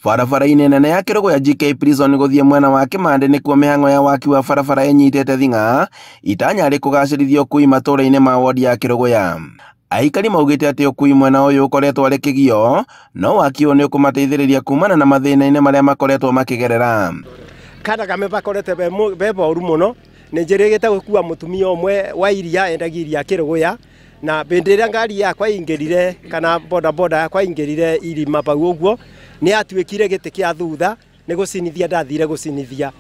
Barabara-inĩ nene ya Kĩrũgũ ya GK Prison gũthiĩ mwena wa Kĩmande nĩkuo mĩhang'o ya waki wa barabara ĩnyitĩte thing'a itanya rĩ kũgacĩrithia ũkui matũũra-inĩ ma wodi ya Kĩrũgũ. Aikari maugĩte atĩ ũkui mwena ũyũ ũkoretwo arĩ kĩgio, no waki ũyũ nĩ ũkũmateithĩrĩria kumana na mathĩna-inĩ marĩa makoretwo makĩgerera. Kana kame bakorete be boru muno nĩ njĩrĩgĩte gũkua mũtumia ũmwe wa iria endagia iria Kĩrũgũ, na bĩndĩ ĩrĩa ngari yakwa ingĩrire kana boda yakwa ingĩrire irima bau ũguo nĩ atuĩkire gĩtĩ kĩa thutha nĩ gũcinithia ndathire gũcinithia,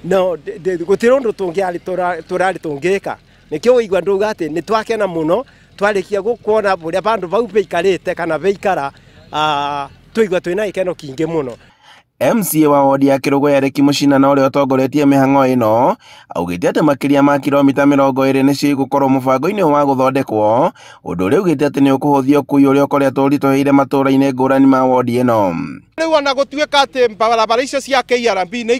no gũtirĩ ũndũ tũrarĩ tũngĩka. Nĩkĩo ũigua ndauga atĩ nĩ twakena mũno twarĩkia gũkuona ũrĩa bandũ bau beikarĩte kana beikara, tũigua twĩna gĩkeno kĩingĩ mũno. MCA wa wodi ya Kĩrũgũ Eric Mũcina ũrĩa ũtongoretie mĩhang'o ĩno augĩte atĩ makĩria ma kilomita 20 nĩcio igũkorwo mũbango-inĩ wa gũthondekwo, ũndũ ũrĩa augĩte atĩ nĩ ũkũhũthia ũkui ũrĩa ũkoretwo ũritũhĩire matũũra-inĩ ngũrani ma wodi ĩno. Rĩu ona gũtuĩka atĩ barabara icio cia KRB nĩ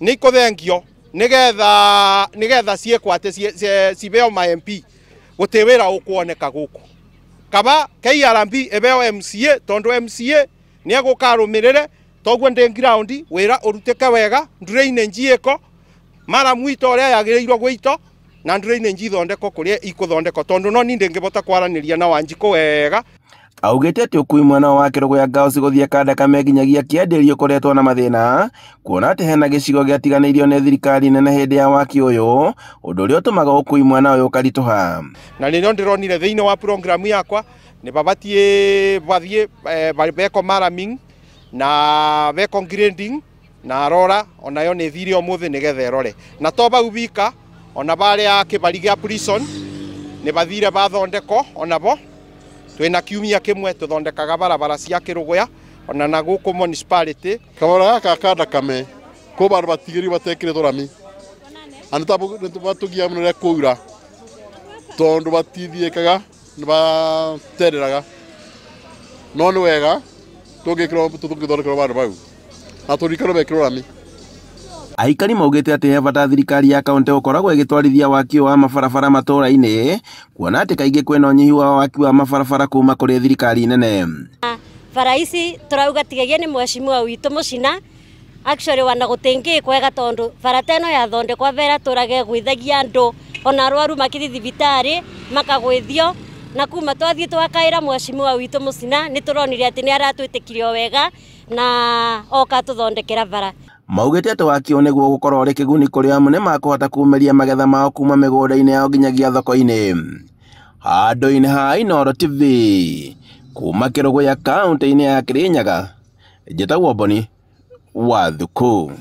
ikũthengio nĩgetha ciĩkwo atĩ cibeo ma MP, gũtĩ wĩra ũkuoneka gũkũ. Kaba KRB ĩbeo MCA tondũ MCA nĩ egũkarũmĩrĩre toguo ndĩ ground wĩra ũrutĩke wega, drainage ĩko mara mwito ũrĩa yagĩrĩirwo gwĩito na drainage ithondeko kũrĩa ikũthondeko, tondũ no niĩ ndĩngĩbota kwaranĩria na Wanjikũ wega. Augĩte atĩ ũkui mwena wa Kĩrũgũ ya Girls gũthiĩ Kandakame nginyagia Kĩambĩrĩrio ũkoretwo na mathĩna, kuona atĩ hena gĩcigo gĩatiganĩirio nĩ thirikari nene hĩndĩ ya waki ũyũ, ũndũ ũrĩa ũtũmaga ũkui mwena ũyũ ũkaritũha. Na nĩrĩo ndĩronire thĩinĩ wa program yakwa nĩ babatiĩ bathiĩ beko maraming na beko grading na rora onayo nĩ thire ũmũthĩ nĩgetha ĩrore, na to bau bika ona barĩa kĩbari gĩa prison nĩ bathire bathondeko onabo. Twĩna kiumia kĩmwe tũthondekaga barabara cia Kĩrũgũ ona na gũkũ municipality. Kabara gaka Kandakame ko bandu batigiri batekĩrĩtwo rami, ani batũgia mũno rĩa kũura tondũ batithiĩkaga nĩ batereraga, no nĩ wega tũngĩthondekerwo bandu bau na tũrikano bekĩrwo rami. Aikari maugĩte atĩ he bata thirikari ya kaunti gũkoragwo ĩgĩtwarithia waki wa mabarabara matũũra-inĩ, kuona atĩ kaingĩ kwĩna ũnyihu wa waki wa mabarabara kuma kũrĩ thirikari nene. Bara ici tũrauga tigagia nĩ mheshimiwa witũ Mũcina, actually wana gũtĩngĩkwo wega tondũ bara teno yathondekwa vera tũrage gwĩthagia andũ ona arwaru makĩthi thibitarĩ makagwĩthio, na kuma twathiĩ twakaĩra mheshimiwa witũ Mũcina nĩ tũronire atĩ nĩ aratwĩtĩkirio wega na oka tũthondekera bara. Maugĩte atĩ waki ũyũ nĩguo gũkorwo ũrĩ kĩguni kũrĩ amwe nĩmakũhota kuumĩria magetha mao kuma mĩgũnda-inĩ yao nginyagia thoko-inĩ. Handũ-inĩ ha Inooro TV kuma Kĩrũgũ ya kaunti-inĩ ya Kĩrĩnyaga, njĩtagwo Boni Wathuku.